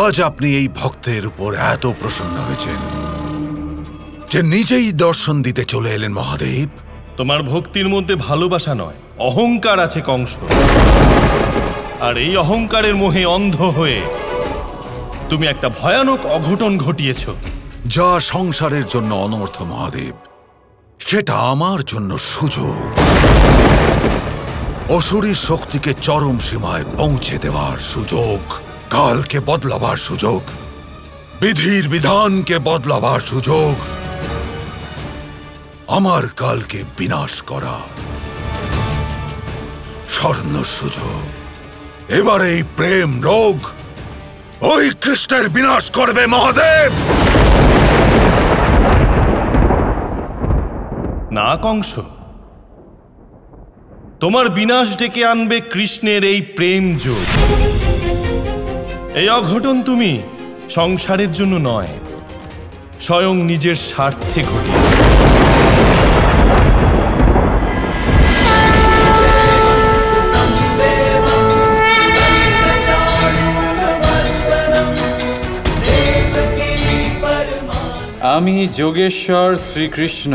আজ আপনি এই ভক্তের উপর এত প্রসন্ন হয়েছেন যে নিজেই দর্শন দিতে চলে এলেন মহাদেব। তোমার ভক্তির মধ্যে ভালোবাসা নয়, অহংকার আছে কংস। আর এই অহংকারের মোহে অন্ধ হয়ে তুমি একটা ভয়ানক অঘটন ঘটিয়েছ। যা সংসারের জন্য অনর্থ মহাদেব, সেটা আমার জন্য সুযোগ। অসুরীর শক্তিকে চরম সীমায় পৌঁছে দেওয়ার সুযোগ, কালকে বদলাবার সুযোগ, বিধির বিধানকে বদলাবার সুযোগ, আমার কালকে বিনাশ করা স্বর্ণ সুযোগ। এবার এই প্রেম রোগ ওই কৃষ্ণের বিনাশ করবে মহাদেব। না কংস, তোমার বিনাশ ডেকে আনবে কৃষ্ণের এই প্রেম যোগ। এই অঘটন তুমি সংসারের জন্য নয়, স্বয়ং নিজের স্বার্থে ঘটিয়েছ। আমি যোগেশ্বর শ্রীকৃষ্ণ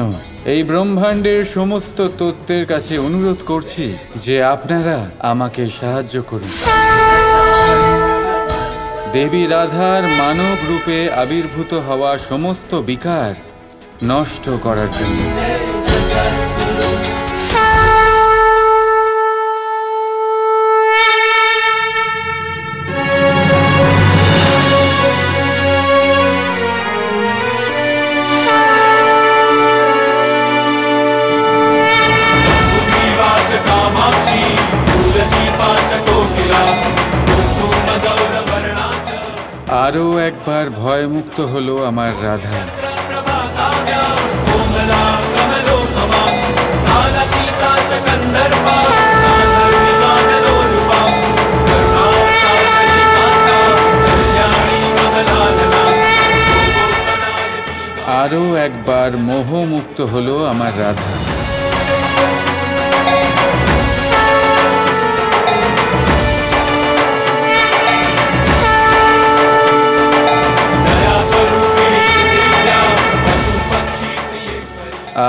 এই ব্রহ্মাণ্ডের সমস্ত তত্ত্বের কাছে অনুরোধ করছি যে আপনারা আমাকে সাহায্য করুন। দেবী রাধার মানব রূপে আবির্ভূত হওয়া সমস্ত বিকার নষ্ট করার জন্য। আরও একবার ভয়মুক্ত হলো আমার রাধা। আরও একবার মোহমুক্ত হলো আমার রাধা।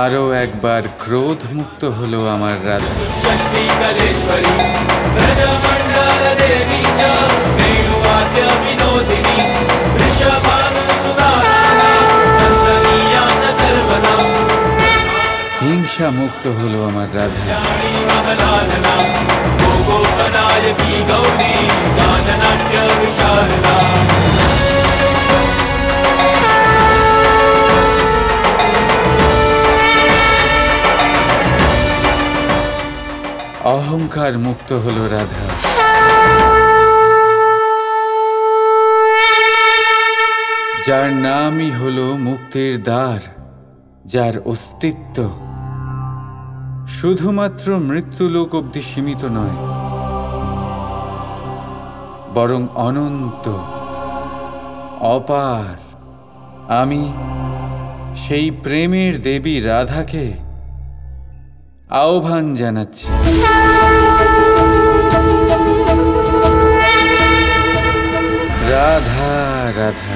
আরও একবার ক্রোধ মুক্ত হলো আমার রাধা। হিংসা মুক্ত হলো আমার রাধা। অহংকার মুক্ত হলো রাধা। যার নামই হলো মুক্তির দ্বার, যার অস্তিত্ব শুধুমাত্র মৃত্যুলোক অবধি সীমিত নয়, বরং অনন্ত, অপার। আমি সেই প্রেমের দেবী রাধাকে আহ্বান জানাচ্ছি। রাধা রাধা।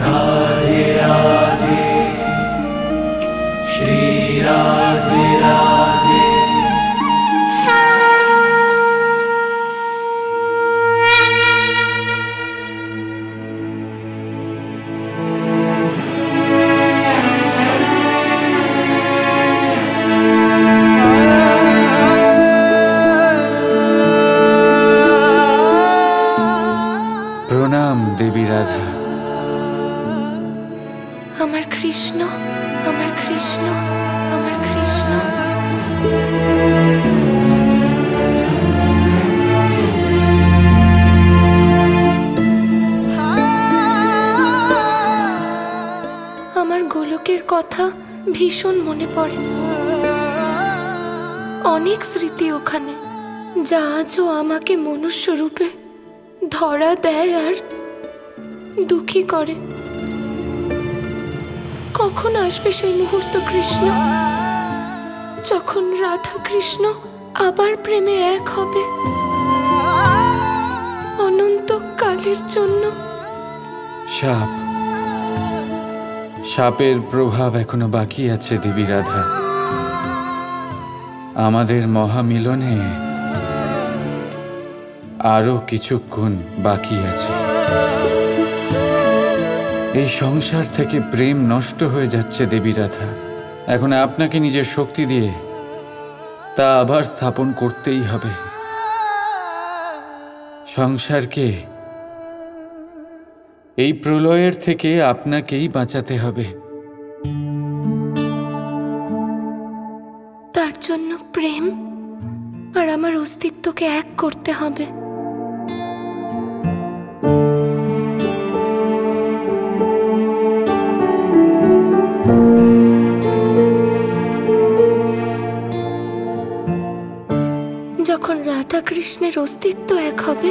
রাধে রাধে শ্রী রাধে রাধে। প্রণাম দেবী রাধা। আমার কৃষ্ণ, আমার কৃষ্ণ, আমার কৃষ্ণ। আমার গোলকের কথা ভীষণ মনে পড়ে। অনেক স্মৃতি ওখানে, যা আজও আমাকে মনুষ্য রূপে ধরা দেয় আর দুঃখী করে। কখন আসবে সেই মুহূর্ত কৃষ্ণ, যখন রাধা কৃষ্ণ আবার প্রেমে এক হবে অনন্তকালের জন্য? সাপের প্রভাব এখনো বাকি আছে দেবী রাধা। আমাদের মহামিলনে আরো কিছুক্ষণ বাকি আছে। এই সংসার থেকে প্রেম নষ্ট হয়ে যাচ্ছে দেবী রাধা। এখন আপনাকে নিজের শক্তি দিয়ে তা আবার স্থাপন করতেই হবে। সংসারকে এই প্রলয়ের থেকে আপনাকেই বাঁচাতে হবে। তার জন্য প্রেম আর আমার অস্তিত্বকে এক করতে হবে। যখন রাধা কৃষ্ণের অস্তিত্ব এক হবে,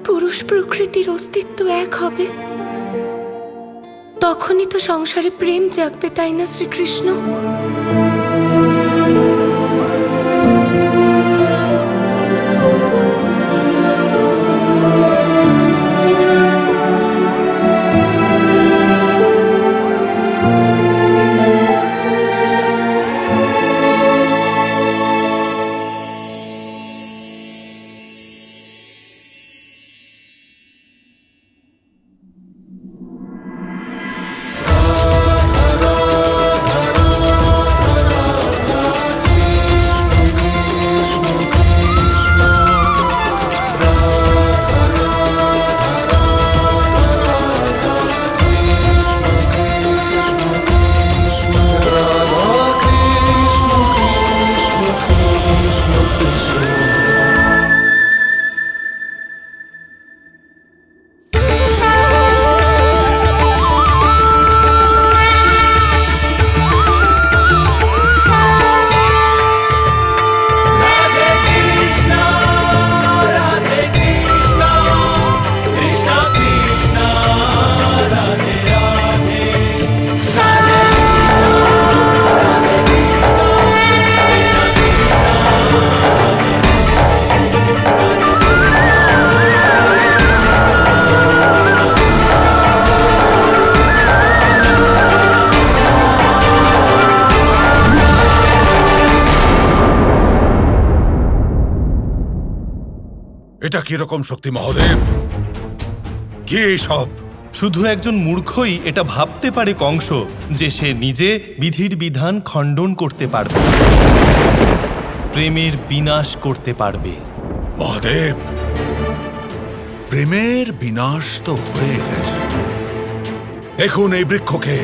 পুরুষ প্রকৃতির অস্তিত্ব এক হবে, তখনই তো সংসারে প্রেম জাগবে, তাই না শ্রীকৃষ্ণ? এটা কিরকম শক্তি মহাদেব? কি সব? শুধু একজন মূর্খই এটা ভাবতে পারে কংস, যে সে নিজে বিধির বিধান খণ্ডন করতে পারবে, প্রেমের বিনাশ করতে পারবে। মহাদেব, প্রেমের বিনাশ তো হয়ে গেছে। দেখুন এই বৃক্ষকে,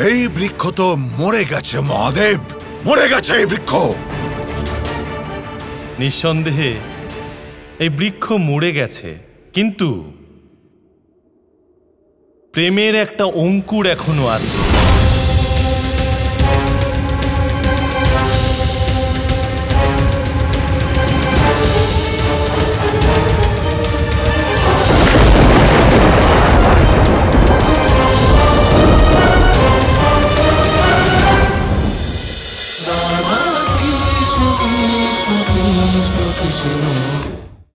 এই বৃক্ষ তো মরে গেছে মহাদেব, মরে গেছে এই বৃক্ষ। নিঃসন্দেহে এই বৃক্ষ মরে গেছে, কিন্তু প্রেমের একটা অঙ্কুর এখনো আছে।